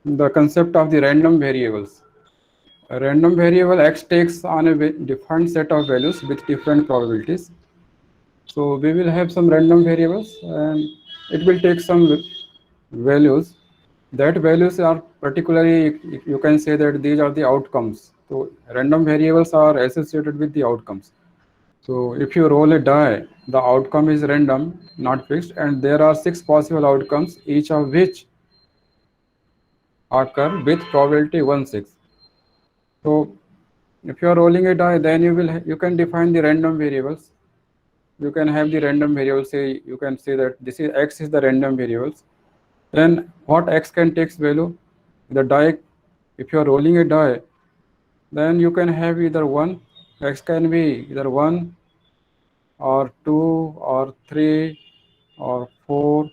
the concept of the random variables. A random variable x takes on a defined set of values with different probabilities. So we will have some random variables and it will take some values. That values are particularly, you can say that these are the outcomes. So random variables are associated with the outcomes. So if you roll a die, the outcome is random, not fixed, and there are 6 possible outcomes, each of which occur with probability 1/6. So if you are rolling a die, then you can define the random variables. You can have the random variable. Say you can say that this is x is the random variables. Then what x can take value? The die. If you are rolling a die, then you can have either one. X can be either 1 or 2 or 3 or 4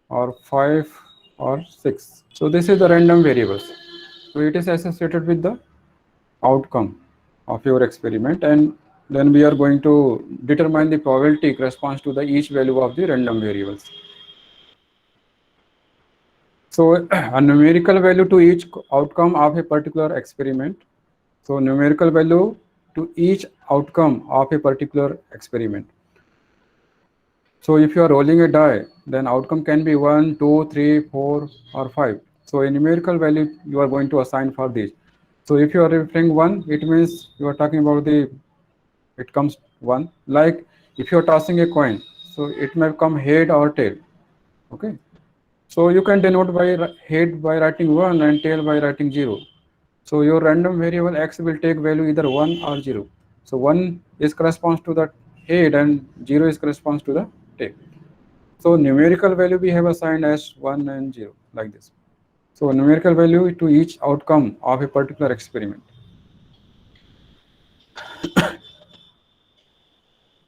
or 5 or 6. So this is the random variables. So it is associated with the outcome of your experiment, and then we are going to determine the probability corresponds to the each value of the random variables. So a numerical value to each outcome of a particular experiment. So numerical value to each outcome of a particular experiment. So if you are rolling a die, then outcome can be 1, 2, 3, 4 or 5. So a numerical value you are going to assign for these. So if you are referring 1, it means you are talking about the, it comes 1. Like if you are tossing a coin, so it may come head or tail. Okay. So you can denote by head by writing 1 and tail by writing 0. So your random variable x will take value either 1 or 0. So 1 is corresponds to the head and 0 is corresponds to the tail. So numerical value we have assigned as 1 and 0 like this. So numerical value to each outcome of a particular experiment.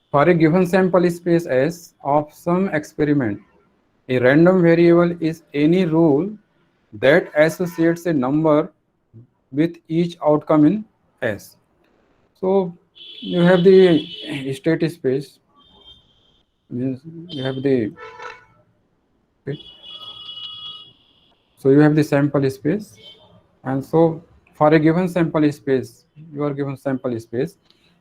For a given sample space S of some experiment, a random variable is any rule that associates a number with each outcome in S. So you have the state space, means you have the, okay. So you have the sample space, and so for a given sample space, you are given sample space,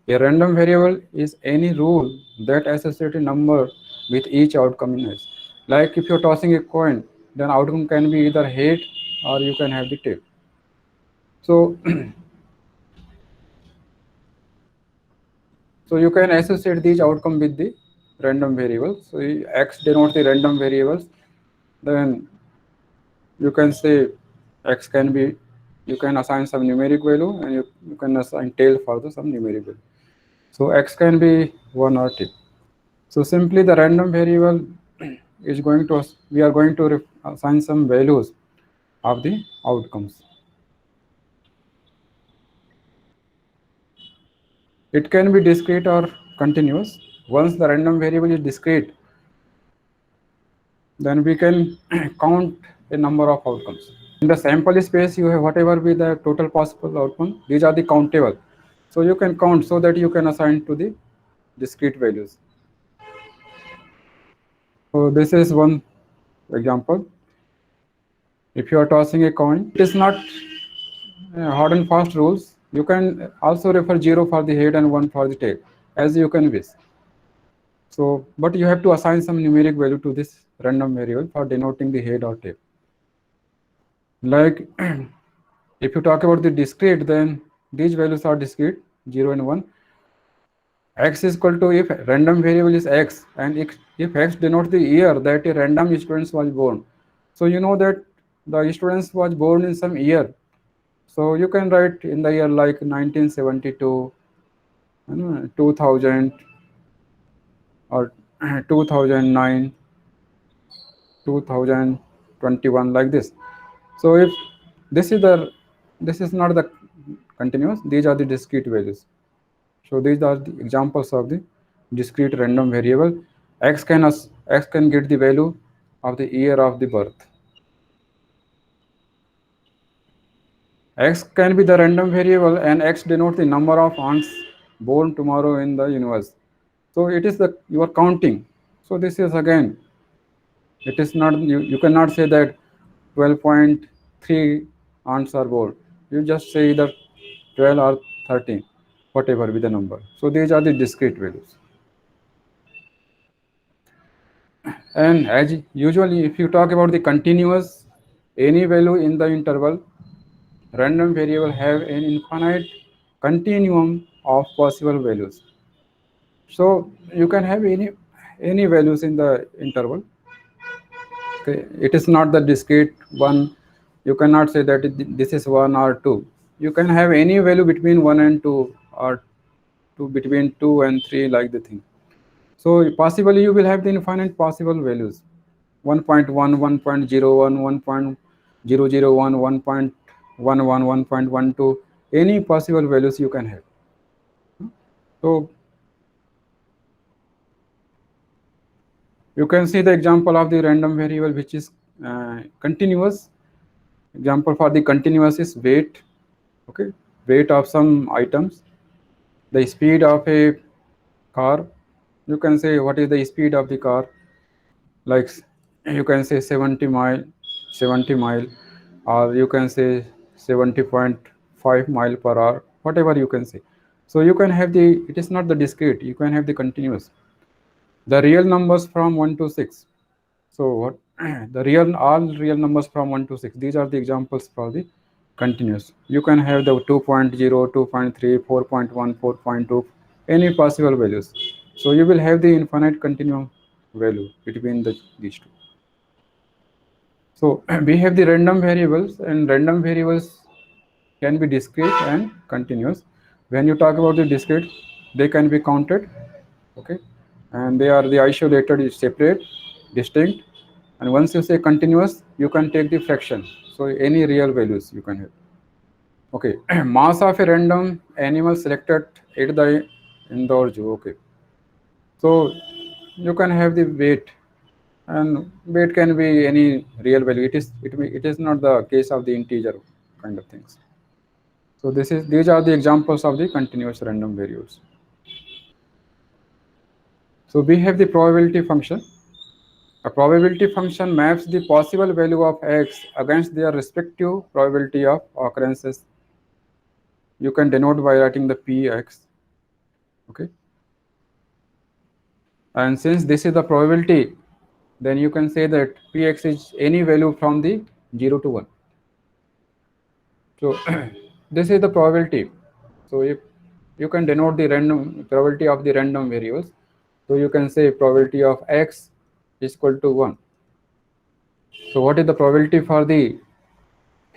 a random variable is any rule that associates a number with each outcome in S. Like if you're tossing a coin, then outcome can be either head or you can have the tail. So so you can associate these outcome with the random variables. So x denotes the random variables. Then you can say x can be, you can assign some numeric value and you can assign tail for the some numeric value. So x can be 1 or 2. So simply the random variable is going to, we are going to assign some values of the outcomes. It can be discrete or continuous. Once the random variable is discrete, then we can count a number of outcomes. In the sample space, you have whatever be the total possible outcome. These are the countable. So you can count so that you can assign to the discrete values. So this is one example. If you are tossing a coin, it is not hard and fast rules. You can also refer 0 for the head and 1 for the tail, as you can wish. So, but you have to assign some numeric value to this random variable for denoting the head or tail. Like if you talk about the discrete, then these values are discrete, 0 and 1. X is equal to, if random variable is x, and if x denotes the year that a random student was born. So you know that the student was born in some year. So you can write in the year like 1972, 2000, or 2009, 2021, like this. So if this is the, this is not the continuous, these are the discrete values. So these are the examples of the discrete random variable. X can get the value of the year of the birth. X can be the random variable, and X denotes the number of ants born tomorrow in the universe. So it is the, you are counting. So this is again, it is not, you cannot say that 12.8 three aunts are born, you just say either 12 or 13, whatever be the number. So these are the discrete values. And as usually, if you talk about the continuous, any value in the interval, random variable have an infinite continuum of possible values. So you can have any values in the interval. Okay, it is not the discrete one. You cannot say that this is one or two. You can have any value between one and two, or two between two and three, like the thing. So possibly you will have the infinite possible values. 1.1, 1.01, 1.001, 1.11, 1.12, any possible values you can have. So you can see the example of the random variable which is continuous. Example for the continuous is weight. Okay, weight of some items, the speed of a car. You can say what is the speed of the car, like you can say 70 mile, or you can say 70.5 mile per hour, whatever you can say. So you can have the, it is not the discrete, you can have the continuous, the real numbers from 1 to 6. So what the real, all real numbers from 1 to 6, these are the examples for the continuous. You can have the 2.0, 2.3, 4.1, 4.2, any possible values. So you will have the infinite continuum value between these two. So we have the random variables, and random variables can be discrete and continuous. When you talk about the discrete, they can be counted, okay, and they are the isolated, separate, distinct. And once you say continuous, you can take the fraction. So any real values you can have. Okay, mass of a random animal selected at the indoor zoo. Okay, so you can have the weight, and weight can be any real value. It is not the case of the integer kind of things. So these are the examples of the continuous random variables. So we have the probability function. A probability function maps the possible value of x against their respective probability of occurrences. You can denote by writing the px. Okay, and since this is the probability, then you can say that px is any value from the 0 to 1. So this is the probability. So if you can denote the random probability of the random variables, so you can say probability of x is equal to 1. So what is the probability for the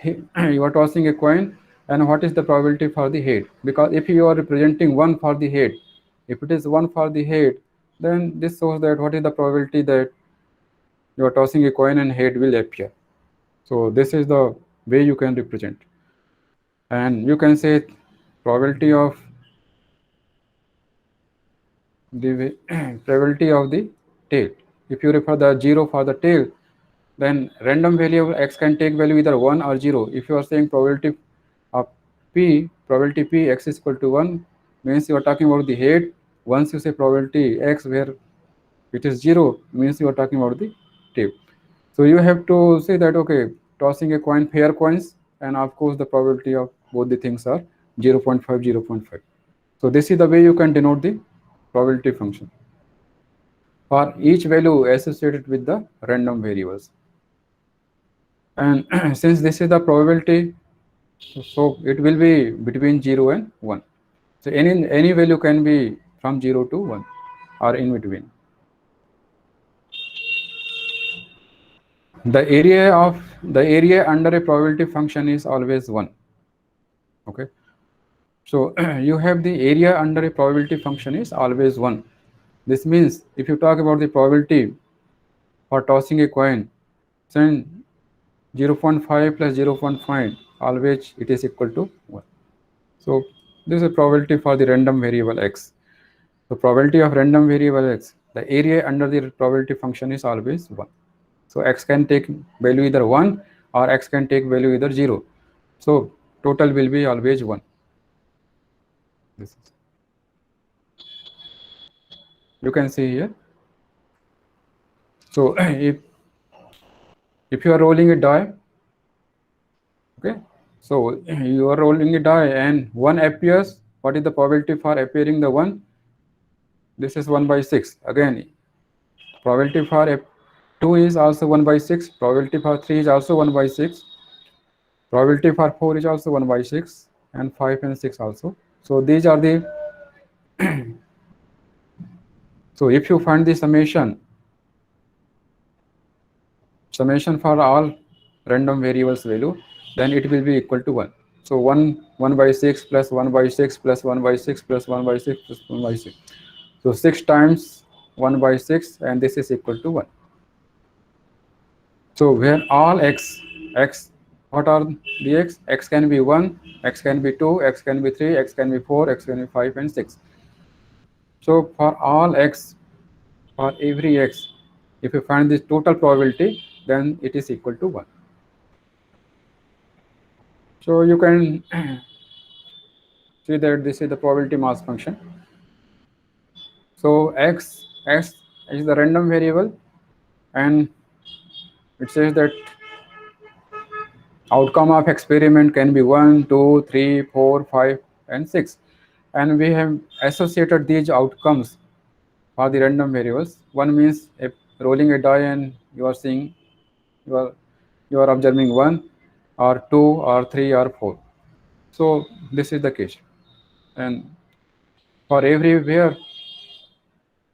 you are tossing a coin, and what is the probability for the head? Because if you are representing 1 for the head, if it is 1 for the head, then this shows that what is the probability that you are tossing a coin and head will appear. So this is the way you can represent. And you can say probability of the probability of the tail. If you refer the 0 for the tail, then random variable x can take value either 1 or 0. If you are saying probability of probability p x is equal to 1, means you are talking about the head. Once you say probability x where it is 0, means you are talking about the tail. So you have to say that, okay, tossing a coin, pair coins, and of course the probability of both the things are 0.5, 0.5. So this is the way you can denote the probability function for each value associated with the random variables. And since this is the probability, so it will be between 0 and 1. So any value can be from 0 to 1 or in between. The area under a probability function is always 1. Okay. So you have the area under a probability function is always 1. This means if you talk about the probability for tossing a coin, then 0.5 plus 0.5, always it is equal to 1. So this is a probability for the random variable x. The probability of random variable x, the area under the probability function is always 1. So x can take value either 1 or x can take value either 0. So total will be always 1. This is, you can see here. So if you are rolling a die, Okay, so you are rolling a die and 1 appears. What is the probability for appearing the 1? This is 1 by 6. Again, probability for 2 is also 1 by 6. Probability for 3 is also 1 by 6. Probability for 4 is also 1 by 6, and 5 and 6 also. So these are the, so if you find the summation for all random variables value, then it will be equal to 1. So 1 by 6 plus 1 by 6 plus 1 by 6 plus 1 by 6 plus 1 by 6. So 6 times 1 by 6, and this is equal to 1. So where all x, what are the x? X can be 1, x can be 2, x can be 3, x can be 4, x can be 5 and 6. So for all x, for every x, if you find this total probability, then it is equal to 1. So you can see that this is the probability mass function. So x is the random variable, and it says that outcome of experiment can be 1, 2, 3, 4, 5 and 6, and we have associated these outcomes for the random variables. One means if rolling a die and you are seeing, you are you are observing 1 or 2 or 3 or 4. So this is the case, and for everywhere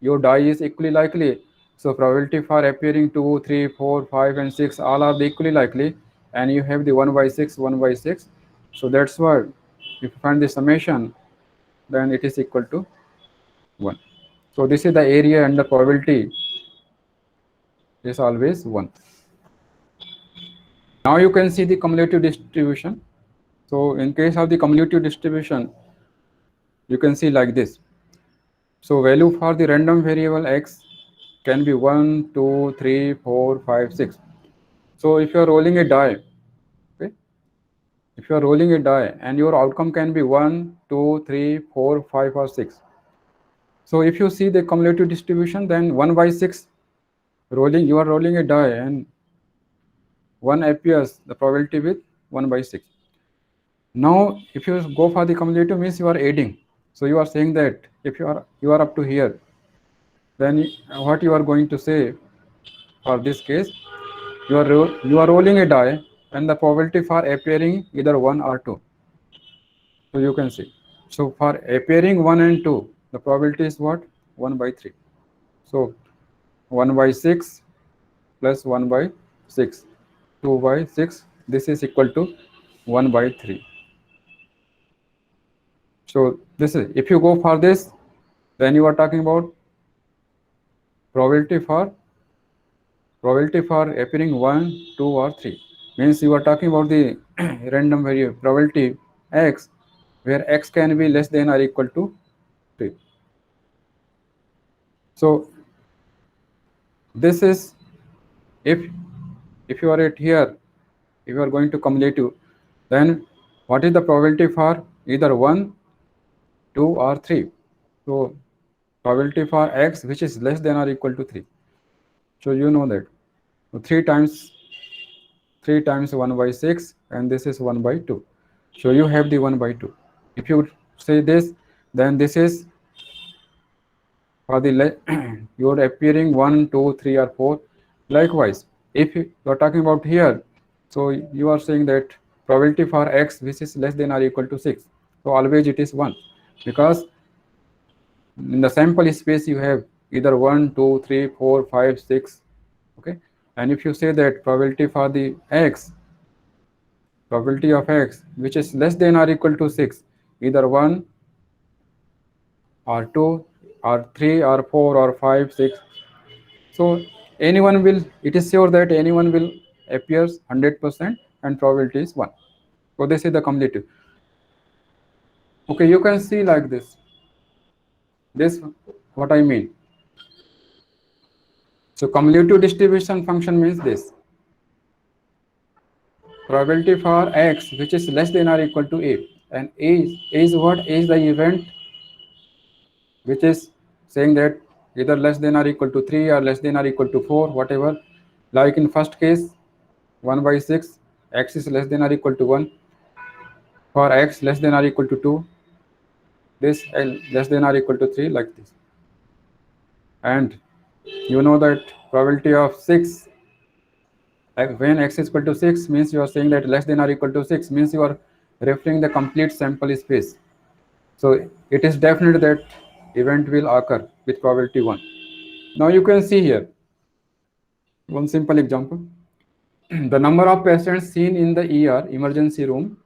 your die is equally likely. So probability for appearing 2, 3, 4, 5 and 6 all are equally likely, and you have the 1 by 6, 1 by 6. So that's why if you find the summation, then it is equal to 1. So this is the area under probability is always 1. Now you can see the cumulative distribution. So in case of the cumulative distribution, you can see like this. So value for the random variable x can be 1, 2, 3, 4, 5, 6. So if you are rolling a die, okay, if you are rolling a die and your outcome can be 1, 2, 3, 4, 5 or 6. So if you see the cumulative distribution, then 1 by 6 rolling, you are rolling a die and 1 appears the probability with 1 by 6. Now if you go for the cumulative, means you are adding. So you are saying that if you are up to here, then what you are going to say for this case, you are rolling a die and the probability for appearing either 1 or 2. So you can see. So for appearing 1 and 2, the probability is what? 1 by 3. So 1 by 6 plus 1 by 6, 2 by 6, this is equal to 1 by 3. So this is, if you go for this, then you are talking about probability for appearing 1, 2 or 3. Means you are talking about the random variable probability x, where x can be less than or equal to 3. So this is, if you are at here, if you are going to cumulative, then what is the probability for either 1, 2 or 3? So probability for x which is less than or equal to 3. So you know that. So 3 times 1 by 6, and this is 1 by 2. So you have the 1 by 2. If you say this, then this is for the you are appearing 1, 2, 3 or 4. Likewise, if you are talking about here, so you are saying that probability for x which is less than or equal to 6. So always it is 1, because in the sample space you have either 1, 2, 3, 4, 5, 6. Okay, and if you say that probability for the x, probability of x which is less than or equal to 6, either 1 or 2 or 3 or 4 or 5, 6. So anyone will, it is sure that anyone will appears 100% and probability is 1. So this is the cumulative. Okay, you can see like this. This what I mean. So cumulative distribution function means this. Probability for x which is less than or equal to a, and a is what? A is the event which is saying that either less than or equal to 3 or less than or equal to 4, whatever. Like in first case 1 by 6, x is less than or equal to 1, for x less than or equal to 2, this less than or equal to 3, like this. And you know that probability of 6, when x is equal to 6 means you are saying that less than or equal to 6 means you are referring the complete sample space. So it is definite that event will occur with probability 1. Now you can see here one simple example. The number of patients seen in the ER emergency room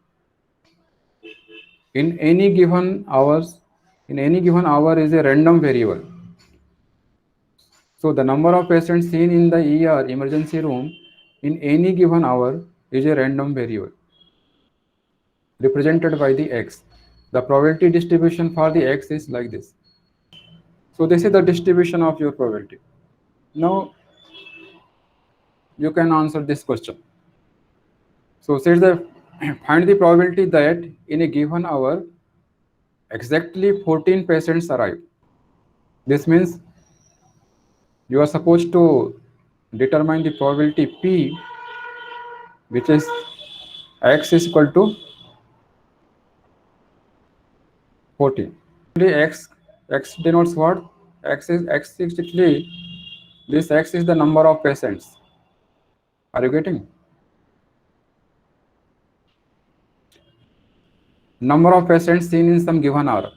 in any given hour is a random variable. So the number of patients seen in the ER emergency room in any given hour is a random variable represented by the x. The probability distribution for the x is like this. So this is the distribution of your probability. Now you can answer this question. So says the find the probability that in a given hour exactly 14 patients arrive. This means you are supposed to determine the probability p, which is x is equal to 14. X denotes what? X is actually, this x is the number of patients. Are you getting? Number of patients seen in some given hour.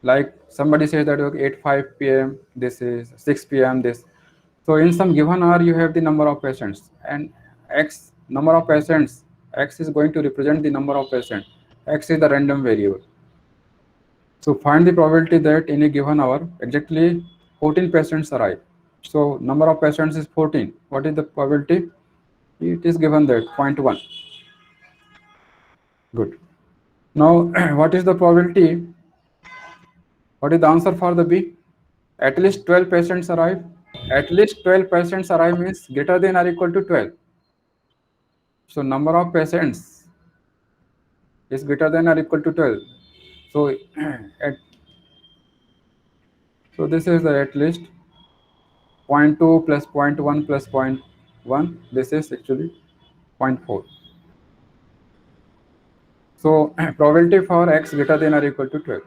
Like somebody says that okay, at 5 p.m. this is 6 p.m. this. So in some given hour you have the number of patients, and x number of patients, x is going to represent the number of patients. X is the random variable. So find the probability that in a given hour exactly 14 patients arrive. So number of patients is 14. What is the probability? It is given that 0.1. Good. Now what is the probability? What is the answer for the B? At least 12 patients arrive. At least 12 patients arrive means greater than or equal to 12. So number of patients is greater than or equal to 12. So so this is the at least 0.2 plus 0.1 plus 0.1. This is actually 0.4. So probability for x greater than or equal to 12.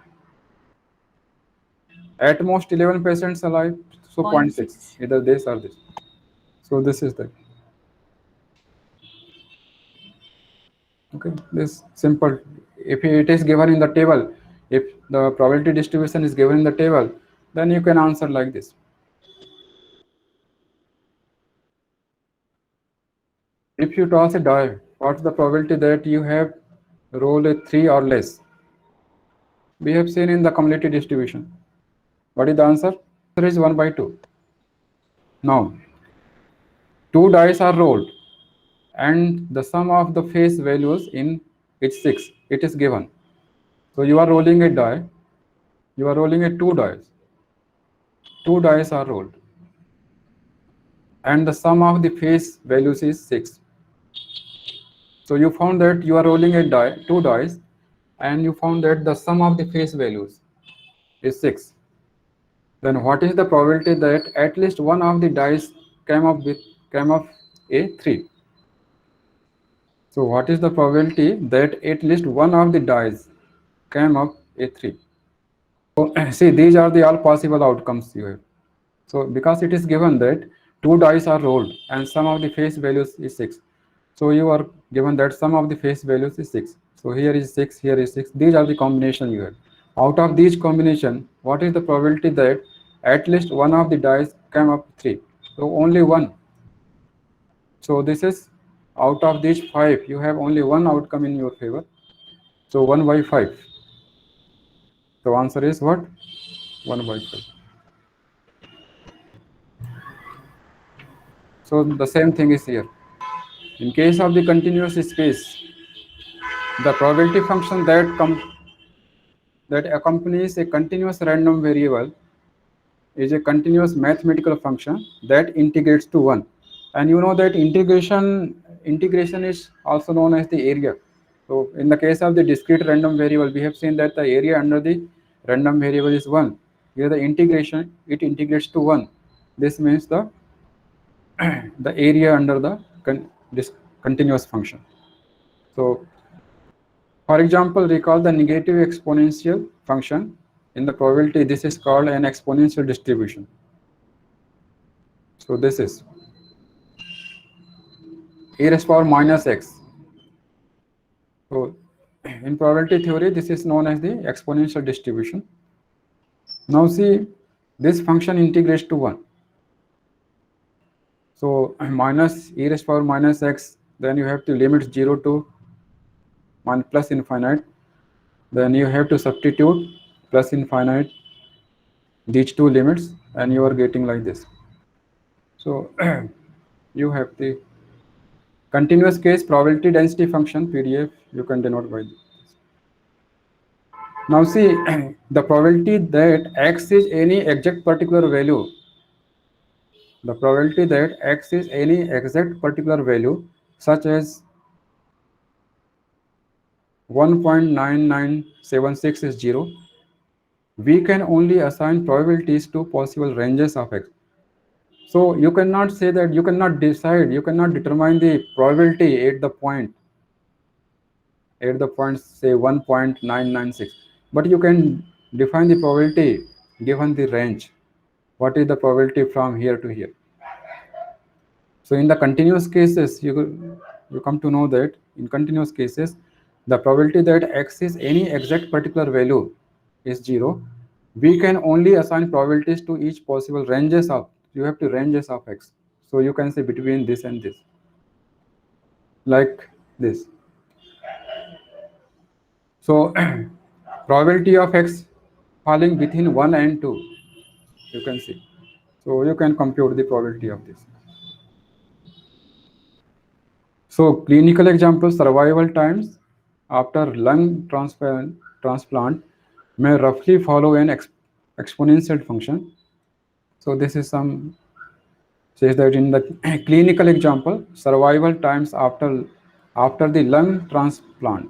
At most 11 patients alive, so 0.6. Either this or this. So this is the okay. This simple. If it is given in the table, if the probability distribution is given in the table, then you can answer like this. If you toss a die, what's the probability that you have rolled a 3 or less? We have seen in the cumulative distribution. What is the answer? The answer is 1 by 2. Now, 2 dice are rolled and the sum of the face values in it's 6. It is given. So you are rolling a die. You are rolling a 2 dice. 2 dice are rolled and the sum of the face values is 6. So you found that you are rolling a die, 2 dice, and you found that the sum of the face values is 6. Then what is the probability that at least one of the dice came up a 3? So what is the probability that at least one of the dice came up a 3? So see, these are the all possible outcomes you have. So because it is given that 2 dice are rolled and sum of the face values is 6. So you are given that sum of the face values is 6. So here is 6, here is 6. These are the combination you have. Out of these combination, what is the probability that at least one of the dice came up 3? So only one. So this is out of these 5, you have only one outcome in your favor. So 1 by 5. So answer is what? 1 by 5. So the same thing is here. In case of the continuous space, the probability function that accompanies a continuous random variable is a continuous mathematical function that integrates to 1. And you know that integration is also known as the area. So in the case of the discrete random variable, we have seen that the area under the random variable is 1. Here the integration, it integrates to 1. This means the the area under the this continuous function. So, for example, recall the negative exponential function. In the probability, this is called an exponential distribution. So this is e raised power minus x. So in probability theory, this is known as the exponential distribution. Now see, this function integrates to 1. So minus e raised power minus x, then you have to limit 0 to plus infinite. Then you have to substitute plus infinite these two limits, and you are getting like this. So you have the continuous case probability density function PDF, you can denote by this. Now see, the probability that x is any exact particular value, the probability that x is any exact particular value such as 1.9976 is 0, we can only assign probabilities to possible ranges of x. So you cannot say that, you cannot decide, you cannot determine the probability at the point say 1.996, but you can define the probability given the range. What is the probability from here to here? So in the continuous cases, you come to know that in continuous cases, the probability that x is any exact particular value is 0. We can only assign probabilities to each possible ranges of, you have to ranges of x. So you can say between this and this, like this. So probability of x falling within 1 and 2, you can see. So you can compute the probability of this. So clinical example, survival times after lung transplant may roughly follow an exponential function. So this is some says that in the clinical example, survival times after the lung transplant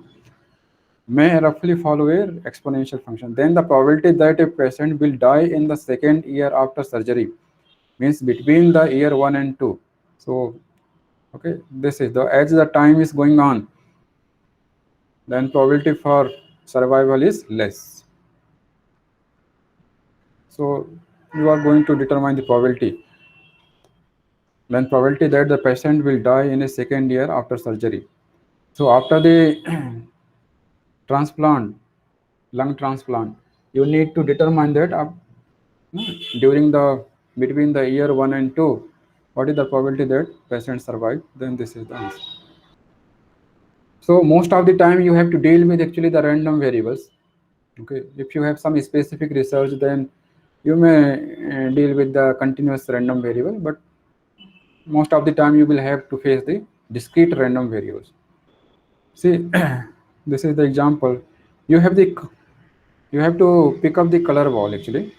may roughly follow a exponential function. Then the probability that a patient will die in the second year after surgery means between the year 1 and 2. So okay, this is the, as the time is going on, then probability for survival is less. So you are going to determine the probability. Then probability that the patient will die in a second year after surgery. So after the transplant, lung transplant, you need to determine that during the between the year 1 and 2, what is the probability that patient survive? Then this is the answer. So most of the time you have to deal with actually the random variables. Okay, if you have some specific research, then you may deal with the continuous random variable, but most of the time you will have to face the discrete random variables. See, this is the example. You have to pick up the color ball actually,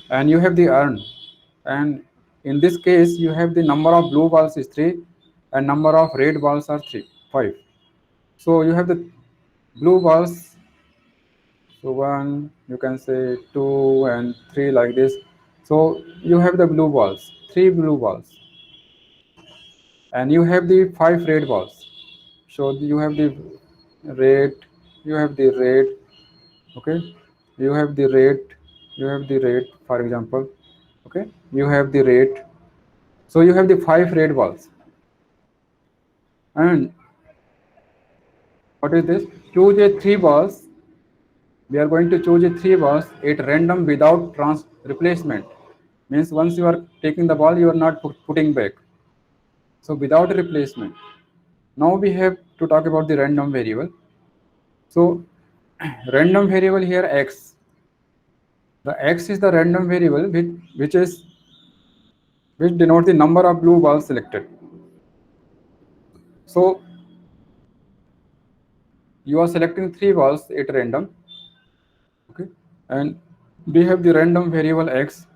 and you have the urn, and in this case you have the number of blue balls is 3 and number of red balls are 5. So you have the blue balls. So 1, you can say 2 and 3 like this. So you have the blue balls, 3 blue balls, and you have the 5 red balls. So you have the red, you have the red, okay, you have the red, you have the red, for example, okay, you have the red. So you have the 5 red balls, and what is this? Choose a 3 balls. We are going to choose a 3 balls at random without replacement. Means once you are taking the ball, you are not putting back. So without replacement. Now we have to talk about the random variable. So random variable here x. The x is the random variable which denotes the number of blue balls selected. So you are selecting 3 balls at random. Okay, and we have the random variable x,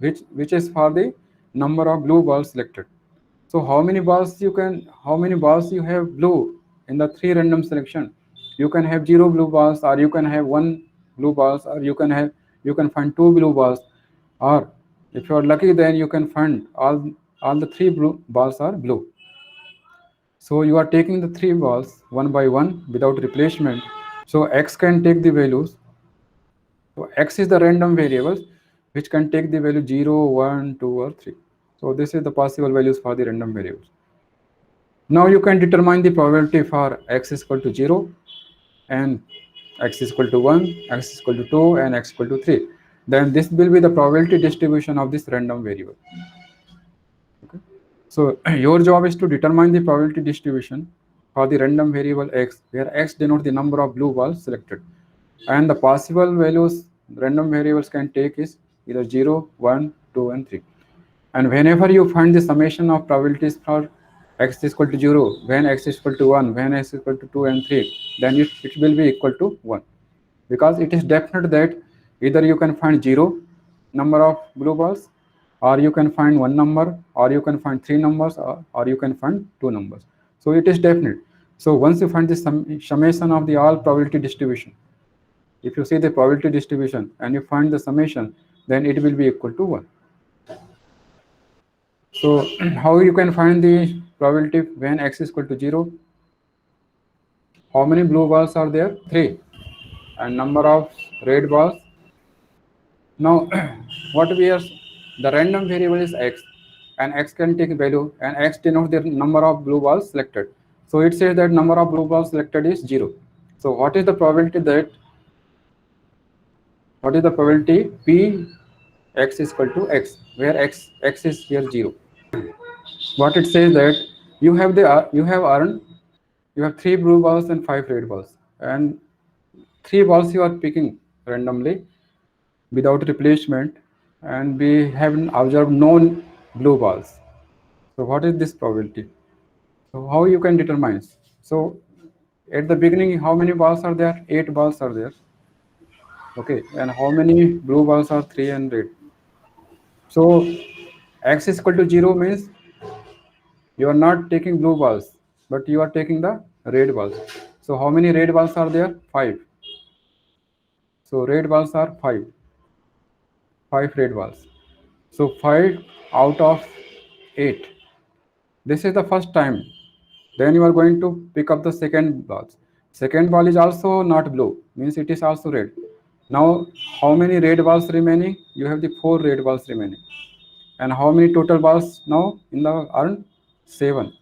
which is for the number of blue balls selected. So how many balls you have blue in the 3 random selection? You can have 0 blue balls, or you can have 1 blue balls, or you can find 2 blue balls, or if you are lucky, then you can find all the 3 blue balls are blue. So you are taking the three balls one by one without replacement. So x can take the values. So x is the random variables which can take the value 0, 1, 2 or 3. So this is the possible values for the random variables. Now you can determine the probability for x is equal to 0 and x is equal to 1, x is equal to 2 and x is equal to 3. Then this will be the probability distribution of this random variable. Okay. So your job is to determine the probability distribution for the random variable x, where x denotes the number of blue balls selected. And the possible values random variables can take is either 0, 1, 2 and 3. And whenever you find the summation of probabilities for x is equal to 0, when x is equal to 1, when x is equal to 2 and 3, then it will be equal to 1. Because it is definite that either you can find 0 number of blue balls, or you can find one number, or you can find three numbers, or you can find two numbers. So it is definite. So once you find the summation of the all probability distribution, if you see the probability distribution and you find the summation, then it will be equal to 1. So how you can find the probability when x is equal to 0? How many blue balls are there? 3. And number of red balls? Now what we are, the random variable is x, and x can take value, and x denotes the number of blue balls selected. So it says that number of blue balls selected is 0. So what is the probability that, what is the probability p x is equal to x, where x is here 0? What it says that you have you have earned, you have 3 blue balls and 5 red balls, and 3 balls you are picking randomly without replacement, and we have observed no blue balls. So what is this probability? So how you can determine? So at the beginning, how many balls are there? 8 balls are there. Okay, and how many blue balls are? 3 and red. So x is equal to 0 means you are not taking blue balls, but you are taking the red balls. So how many red balls are there? 5. So red balls are 5. 5 red balls. So 5 out of 8. This is the first time. Then you are going to pick up the second ball. Second ball is also not blue, means it is also red. Now how many red balls remaining? You have the 4 red balls remaining. And how many total balls now in the urn? 7.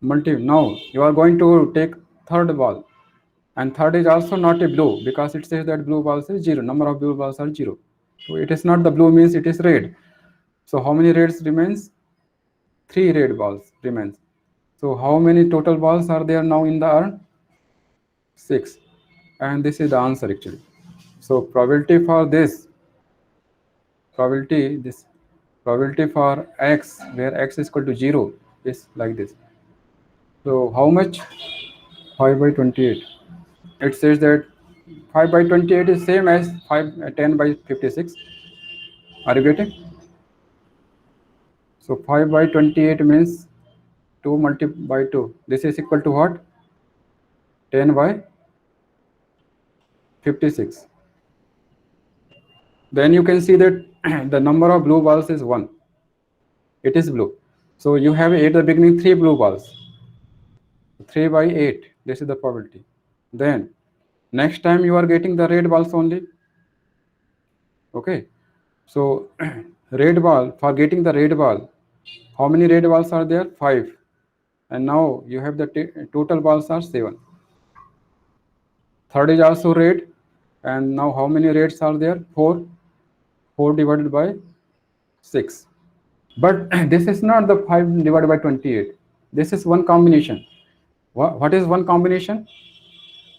Now you are going to take third ball, and third is also not a blue, because it says that blue balls is 0, number of blue balls are 0. So it is not the blue, means it is red. So how many reds remains? 3 red balls remains. So how many total balls are there now in the urn? 6. And this is the answer actually. So probability for this, probability for x, where x is equal to 0, is like this. So how much? 5 by 28. It says that 5 by 28 is same as 10 by 56. Are you getting? So 5 by 28 means 2 multiplied by 2. This is equal to what? 10 by 56. Then you can see that the number of blue balls is 1. It is blue. So you have at the beginning 3 blue balls. 3 by 8. This is the probability. Then next time you are getting the red balls only. Okay. So red ball, for getting the red ball, how many red balls are there? 5. And now you have the total balls are 7. Third is also red, and now how many reds are there? 4. 4 divided by 6. But this is not the 5 divided by 28. This is one combination. What is one combination?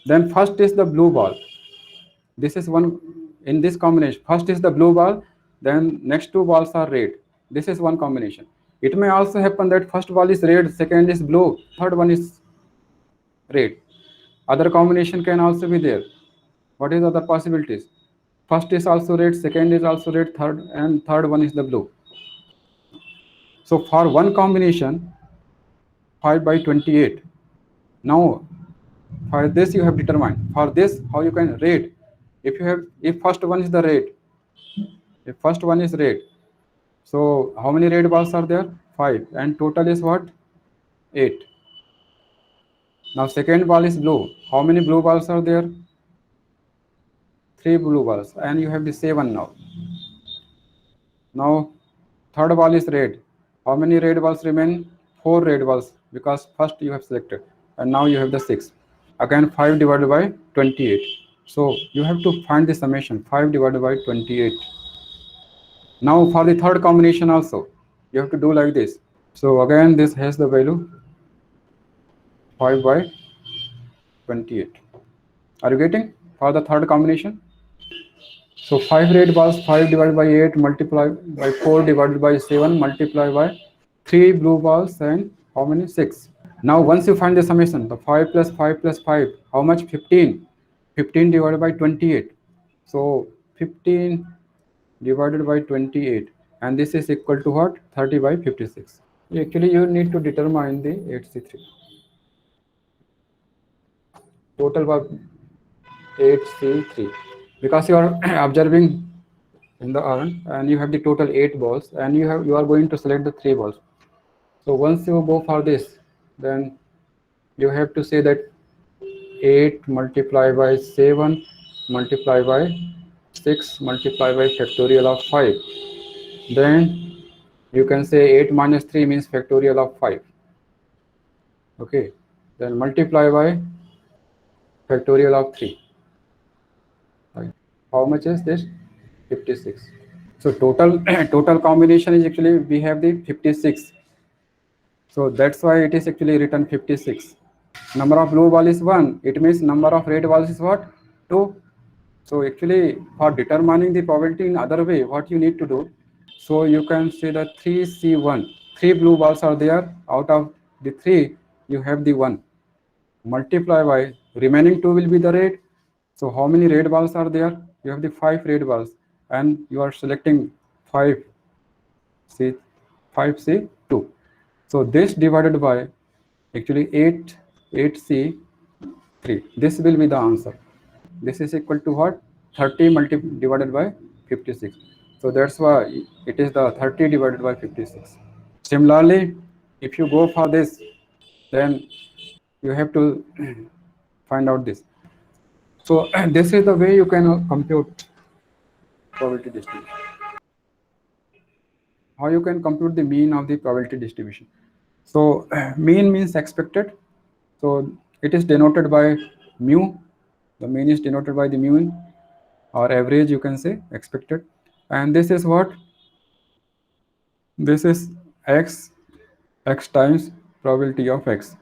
Then first is the blue ball. This is one in this combination. First is the blue ball, then next 2 balls are red. This is one combination. It may also happen that first ball is red, second is blue, third one is red. Other combination can also be there. What is other possibilities? First is also red, second is also red, third one is the blue. So for one combination, 5 by 28. Now for this you have determined. For this, how you can rate? If first one is the red, if first one is red, so how many red balls are there? 5, and total is what? 8. Now second ball is blue. How many blue balls are there? 3 blue balls, and you have the 7 now. Now third ball is red. How many red balls remain? 4 red balls, because first you have selected, and now you have the 6. Again 5 divided by 28. So you have to find the summation, 5 divided by 28. Now for the third combination also, you have to do like this. So again this has the value 5 by 28. Are you getting? For the third combination? So 5 red balls, 5 divided by 8 multiply by 4 divided by 7 multiply by 3 blue balls, and how many? 6. Now once you find the summation, the 5 plus 5 plus 5, how much? 15. 15 divided by 28. So 15 divided by 28, and this is equal to what? 30 by 56. Actually you need to determine the 8C3. Total was 8C3, because you are observing in the urn and you have the total 8 balls, and you are going to select the 3 balls. So once you go for this, then you have to say that 8 multiplied by 7 multiplied by 6 multiplied by factorial of 5. Then you can say 8 minus 3 means factorial of 5. Okay, then multiply by factorial of 3. Right. How much is this? 56. So total total combination is actually, we have the 56. So that's why it is actually written 56. Number of blue ball is 1. It means number of red balls is what? 2. So actually for determining the probability in other way, what you need to do, so you can say that 3C1. 3 blue balls are there. Out of the 3, you have the 1. Multiply by remaining 2 will be the red. So how many red balls are there? You have the 5 red balls, and you are selecting 5 C 5C2. So this divided by actually 8C3. This will be the answer. This is equal to what? 30 divided by 56. So that's why it is the 30 divided by 56. Similarly, if you go for this, then you have to find out this. So this is the way you can compute probability distribution. How you can compute the mean of the probability distribution? So mean means expected. So it is denoted by mu. The mean is denoted by the mu, or average, you can say, expected. And this is what? This is x times probability of x.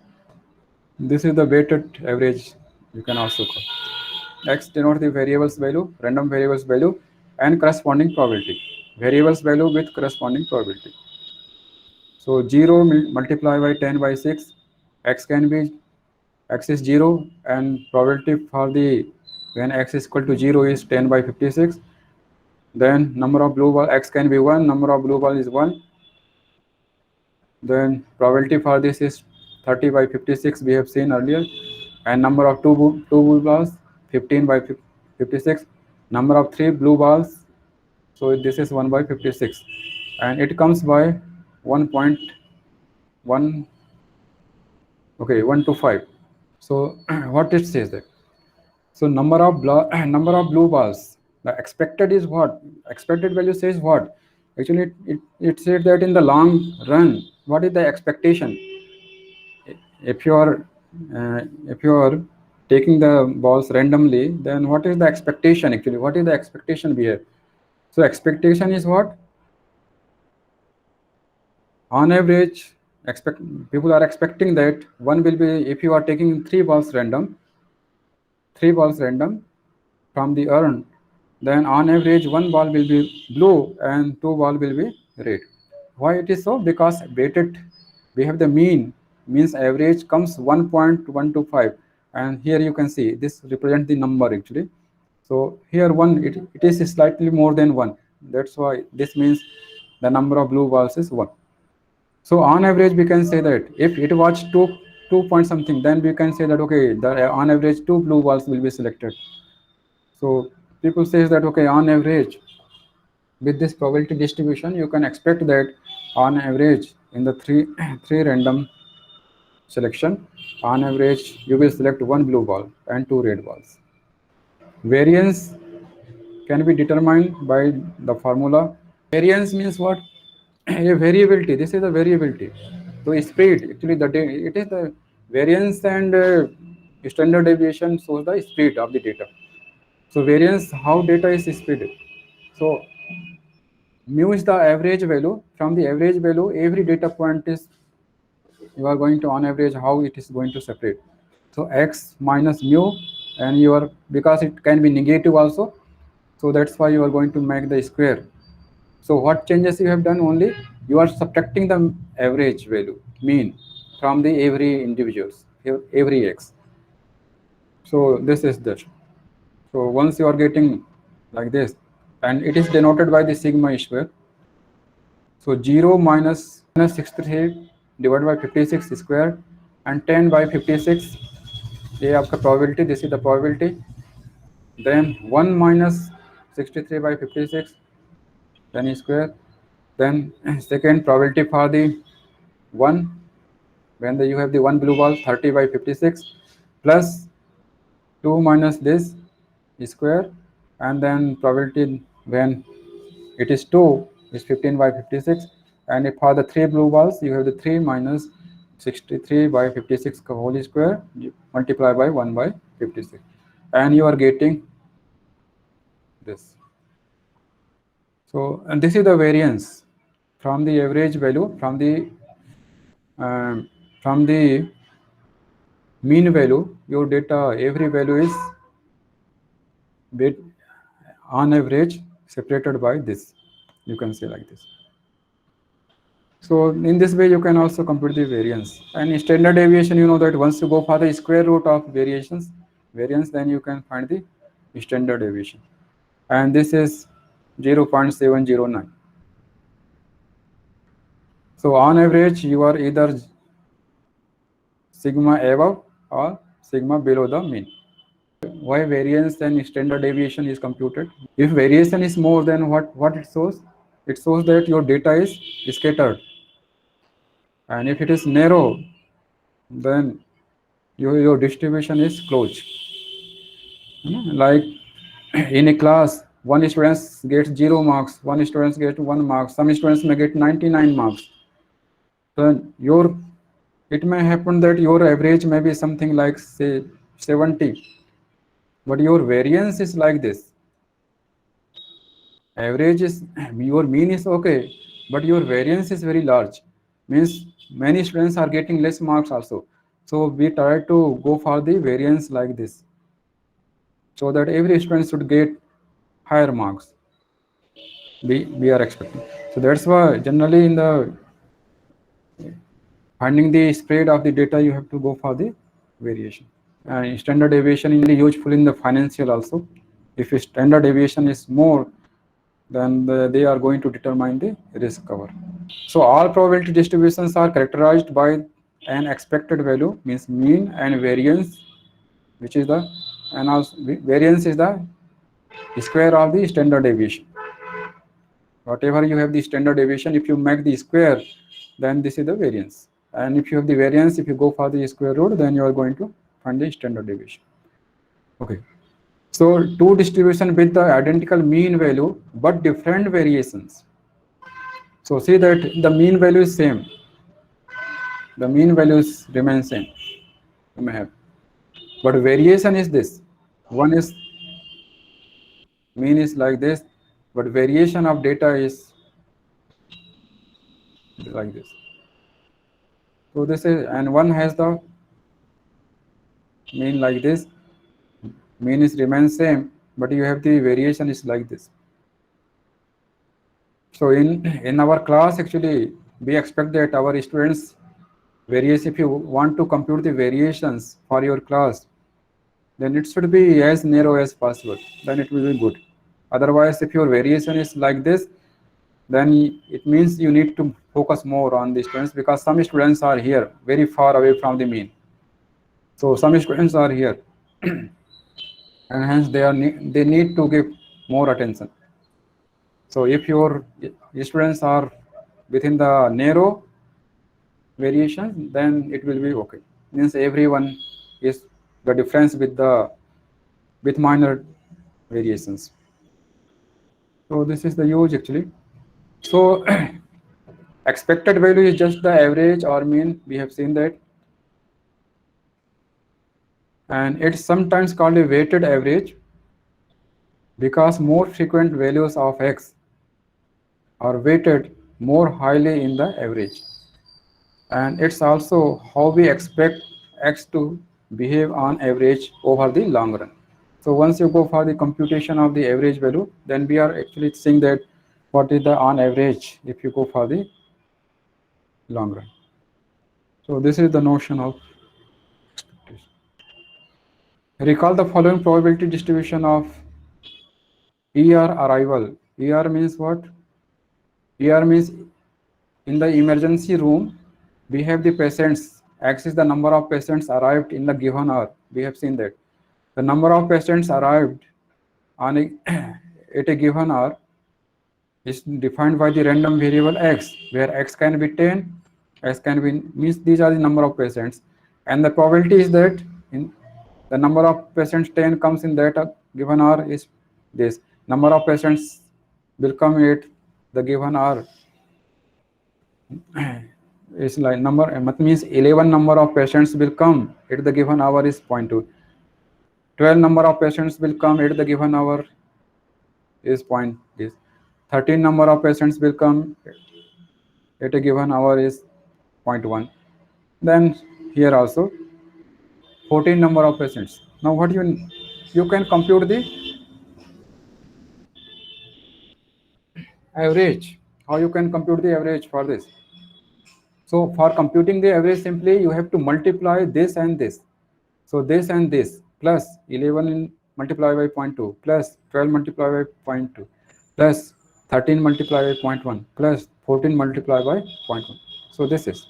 This is the weighted average, you can also call. X denotes the variables value, random variables value, and corresponding probability. Variables value with corresponding probability. So 0 multiplied by 10 by 6, x can be, x is 0, and probability for the when x is equal to 0 is 10 by 56. Then number of blue ball, x can be 1, number of blue ball is 1. Then probability for this is 30 by 56, we have seen earlier. And number of two blue balls, 15 by 56. Number of 3 blue balls, so this is 1 by 56. And it comes by 1.1, okay, 1 to 5. So what it says that? So number of blue balls, the expected is what? Expected value says what? Actually it said that in the long run, what is the expectation? If you are taking the balls randomly, then what is the expectation actually? What is the expectation here? So expectation is what? On average, people are expecting that one will be, if you are taking 3 balls random from the urn, then on average 1 ball will be blue and 2 ball will be red. Why it is so? Because weighted, we have the means average comes 1.125, and here you can see this represents the number actually. So here it is slightly more than 1. That's why this means the number of blue balls is 1. So on average, we can say that if it was 2 point something, then we can say that okay, on average 2 blue balls will be selected. So people say that okay, on average, with this probability distribution, you can expect that on average in the three random selection, on average, you will select one blue ball and two red balls. Variance can be determined by the formula. Variance means what? A variability. This is the variability. So spread, actually, it is the variance and standard deviation shows the spread of the data. So variance, how data is spread. So mu is the average value. From the average value, every data point is, you are going to on average how it is going to separate. So x minus mu, and your, because it can be negative also, so that's why you are going to make the square. So what changes you have done? Only you are subtracting the average value, mean, from the every individuals, every x. So this is that. So once you are getting like this, and it is denoted by the sigma square. So 0 minus 63 divided by 56 square, and 10 by 56, ये आपका probability, this is the probability. Then 1 minus 63 by 56, then square. Then second probability for the 1, when you have the 1 blue ball, 30 by 56, plus 2 minus this square, and then probability when it is 2 is 15 by 56, and if for the 3 blue balls, you have the 3 minus 63 by 56 whole square, you multiply by 1 by 56, and you are getting this. So, and this is the variance from the average value, from the mean value. Your data, every value is bit on average separated by this. You can say like this. So in this way, you can also compute the variance. And in standard deviation, you know that once you go for the square root of variance, then you can find the standard deviation. And this is 0.709. So on average, you are either sigma above or sigma below the mean. Why variance and standard deviation is computed? If variation is more than what it shows that your data is scattered. And if it is narrow, then your distribution is closed. Like in a class, one student gets 0 marks, one student gets 1 mark, some students may get 99 marks. Then it may happen that your average may be something like, say, 70, but your variance is like this. Average is, your mean is okay, but your variance is very large, means many students are getting less marks also. So we try to go for the variance like this, so that every student should get higher marks we are expecting. So that's why generally in the finding the spread of the data, you have to go for the variation. And standard deviation is really useful in the financial also. If standard deviation is more, then they are going to determine the risk cover. So all probability distributions are characterized by an expected value, means mean, and variance, which is the, and also variance is the square of the standard deviation. Whatever you have the standard deviation, if you make the square, then this is the variance. And if you have the variance, if you go for the square root, then you are going to find the standard deviation. Okay. So two distribution with the identical mean value but different variations. So see that the mean value is same. The mean values remain same. You may have. But variation is this. One is mean is like this, but variation of data is like this. So this is, and one has the mean like this, mean is remains same, but you have the variation is like this. So in our class, actually, we expect that our students various, if you want to compute the variations for your class, then it should be as narrow as possible, then it will be good. Otherwise, if your variation is like this, then it means you need to focus more on the students, because some students are here very far away from the mean. So some students are here and hence they need to give more attention. So if your students are within the narrow, variation, then it will be okay. Means everyone is the difference with minor variations. So this is the use actually. So expected value is just the average or mean. We have seen that, and it's sometimes called a weighted average because more frequent values of x are weighted more highly in the average. And it's also how we expect x to behave on average over the long run. So once you go for the computation of the average value, then we are actually seeing that what is the on average if you go for the long run. So this is the notion of expectation. Recall the following probability distribution of ER arrival. ER means what? ER means in the emergency room, we have the patients. X is the number of patients arrived in the given hour. We have seen that. The number of patients arrived on a, at a given hour is defined by the random variable x, where x can be 10, x can be, means these are the number of patients. And the probability is that in the number of patients 10 comes in that given hour is this. Number of patients will come at the given hour is like number, that means 11 number of patients will come at the given hour is 0.2. 12 number of patients will come at the given hour is point this. 13 number of patients will come at a given hour is 0.1. Then here also 14 number of patients. Now what you can compute the average. How you can compute the average for this? So for computing the average, simply you have to multiply this and this. So this and this plus 11 multiplied by 0.2 plus 12 multiplied by 0.2 plus 13 multiplied by zero point 0.1 plus 14 multiplied by 0.1. So this is.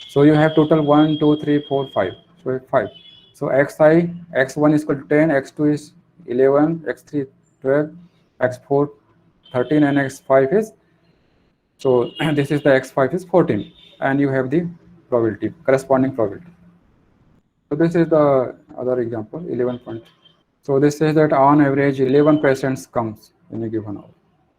So you have total 1, 2, 3, 4, 5. So 5. So xi, x1 is equal to 10, x2 is 11, x3 12, x4 13, and x5 is, so this is the x5 is 14, and you have the probability, corresponding probability. So this is the other example, 11. So this says that on average 11 patients comes in a given hour.